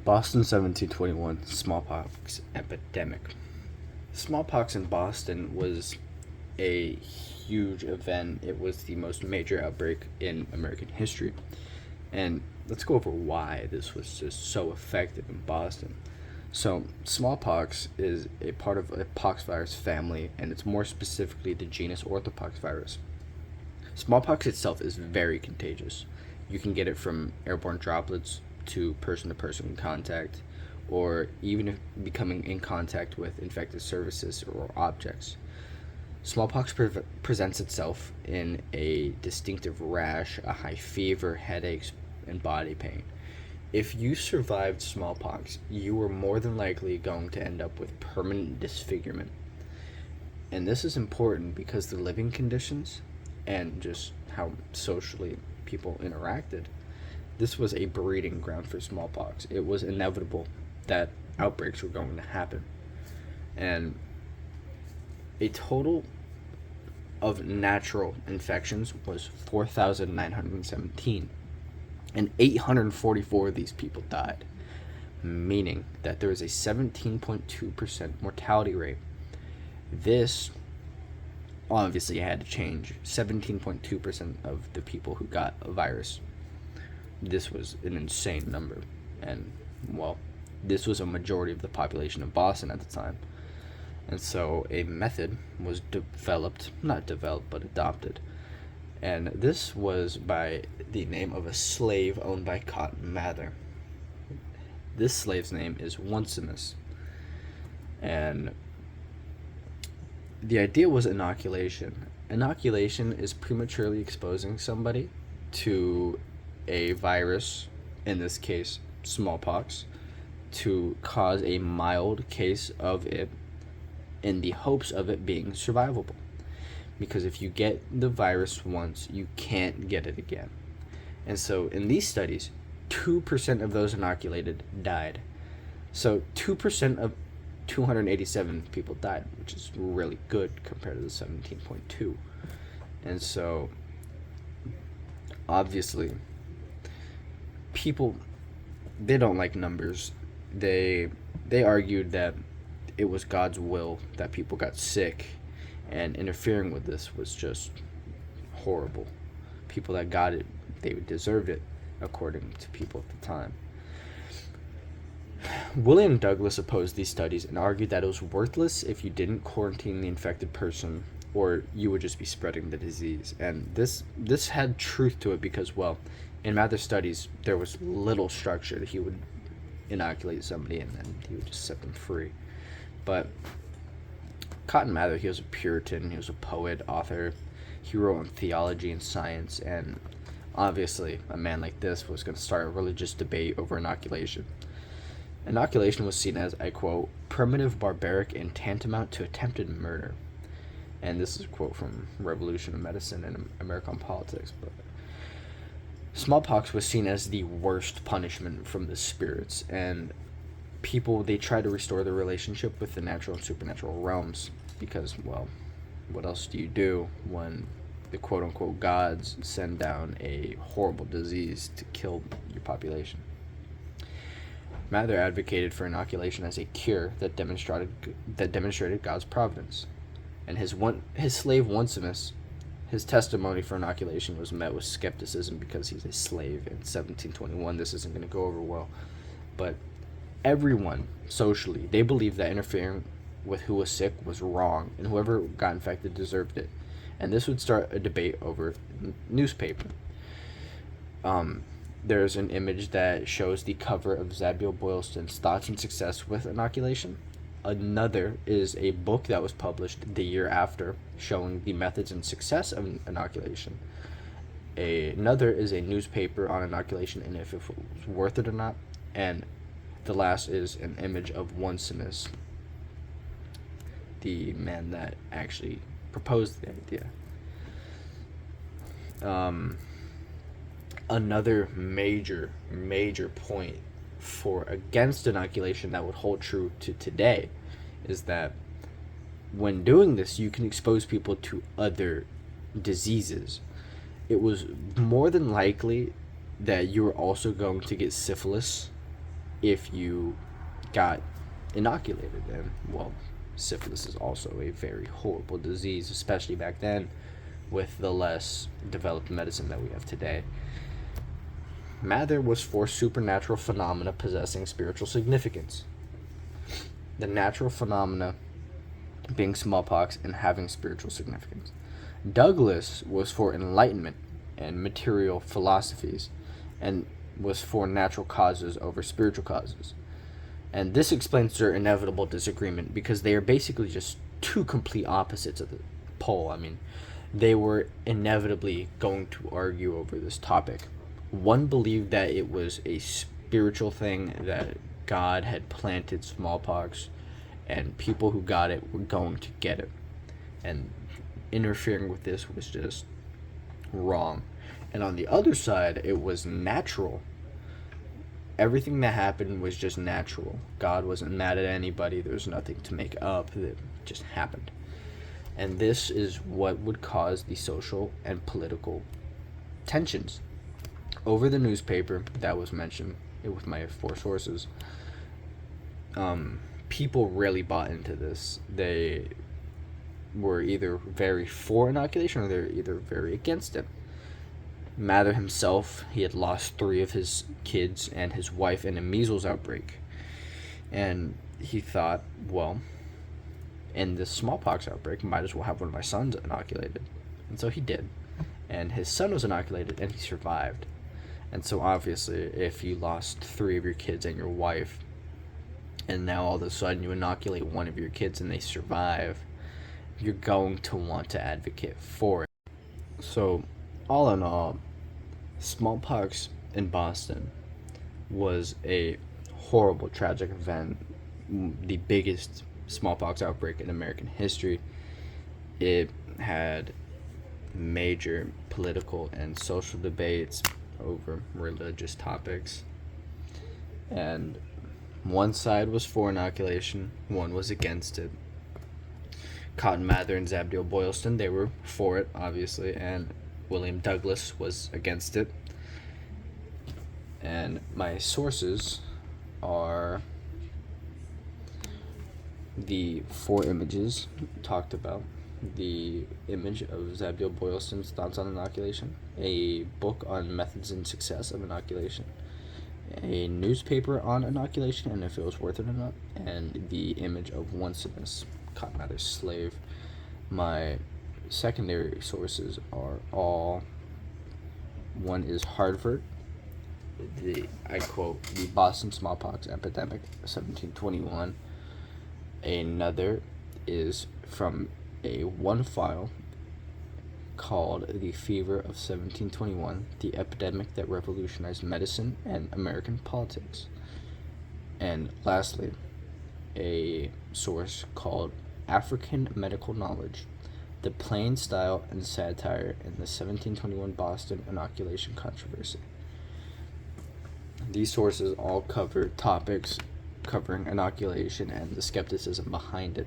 Boston 1721 smallpox epidemic. Smallpox in Boston was a huge event. It was the most major outbreak in American history. And let's go over why this was just so effective in Boston. So, smallpox is a part of a poxvirus family, and it's more specifically the genus orthopoxvirus. Smallpox itself is very contagious. You can get it from airborne droplets to person contact, or even if becoming in contact with infected surfaces or objects. Smallpox presents itself in a distinctive rash, a high fever, headaches, and body pain. If you survived smallpox, you were more than likely going to end up with permanent disfigurement. And this is important because the living conditions and just how socially people interacted, this was a breeding ground for smallpox. It was inevitable that outbreaks were going to happen. And a total of natural infections was 4,917, and 844 of these people died, meaning that there is a 17.2% mortality rate. This obviously had to change. 17.2% of the people who got a virus. This was an insane number. And, well, this was a majority of the population of Boston at the time. And so a method was adopted. And this was by the name of a slave owned by Cotton Mather. This slave's name is Onesimus. And the idea was inoculation. Inoculation is prematurely exposing somebody to a virus, in this case, smallpox, to cause a mild case of it in the hopes of it being survivable. Because if you get the virus once, you can't get it again. And so in these studies, 2% of those inoculated died. So 2% of 287 people died, which is really good compared to the 17.2. And so obviously people, they don't like numbers. They argued that it was God's will that people got sick, and interfering with this was just horrible. People that got it, they deserved it, according to people at the time. William Douglas opposed these studies and argued that it was worthless if you didn't quarantine the infected person, or you would just be spreading the disease. And this had truth to it because, well, in Mather's studies, there was little structure. He would inoculate somebody and then he would just set them free. But Cotton Mather, he was a Puritan, he was a poet, author, he wrote on theology and science, and obviously a man like this was going to start a religious debate over inoculation. Inoculation was seen as, I quote, primitive, barbaric, and tantamount to attempted murder. And this is a quote from Revolution of Medicine and American Politics. But smallpox was seen as the worst punishment from the spirits, and people, they try to restore their relationship with the natural and supernatural realms because, well, what else do you do when the quote-unquote gods send down a horrible disease to kill your population? Mather advocated for inoculation as a cure that demonstrated God's providence. And his slave Onesimus, his testimony for inoculation was met with skepticism because he's a slave in 1721. This isn't going to go over well. But everyone socially, they believed that interfering with who was sick was wrong, and whoever got infected deserved it. And this would start a debate over newspaper. There's an image that shows the cover of Zabiel Boylston's Thoughts and Success with Inoculation. Another is a book that was published the year after showing the methods and success of inoculation. Another is a newspaper on inoculation and if it was worth it or not. And the last is an image of Onesimus, the man that actually proposed the idea. Another major point for against inoculation that would hold true to today is that when doing this, you can expose people to other diseases. It was more than likely that you were also going to get syphilis if you got inoculated. And, well, syphilis is also a very horrible disease, especially back then with the less developed medicine that we have today. Mather was for supernatural phenomena possessing spiritual significance. The natural phenomena being smallpox and having spiritual significance. Douglas was for enlightenment and material philosophies and was for natural causes over spiritual causes. And this explains their inevitable disagreement because they are basically just two complete opposites of the pole. I mean, they were inevitably going to argue over this topic. One believed that it was a spiritual thing, that God had planted smallpox and people who got it were going to get it. And interfering with this was just wrong. And on the other side, it was natural. Everything that happened was just natural. God wasn't mad at anybody. There was nothing to make up. It just happened. And this is what would cause the social and political tensions. Over the newspaper that was mentioned with my 4 sources, people really bought into this. They were either very for inoculation or they're either very against it. Mather himself, he had lost 3 of his kids and his wife in a measles outbreak. And he thought, well, in this smallpox outbreak, might as well have one of my sons inoculated. And so he did. And his son was inoculated and he survived. And so obviously, if you lost 3 of your kids and your wife, and now all of a sudden you inoculate one of your kids and they survive, you're going to want to advocate for it. So, all in all, smallpox in Boston was a horrible, tragic event, the biggest smallpox outbreak in American history. It had major political and social debates over religious topics, and one side was for inoculation, one was against it. Cotton Mather and Zabdiel Boylston, they were for it, obviously, and William Douglas was against it. And my sources are the 4 images talked about. The image of Zabdiel Boylston's thoughts on inoculation, a book on methods and success of inoculation, a newspaper on inoculation and if it was worth it or not, and the image of Onesimus, Cotton Mather's slave. My secondary sources are all, one is Harvard, I quote, the Boston smallpox epidemic, 1721. Another is from one file called The Fever of 1721, the epidemic that revolutionized medicine and American politics. And lastly, a source called African Medical Knowledge, the plain style and satire in the 1721 Boston inoculation controversy. These sources all cover topics covering inoculation and the skepticism behind it.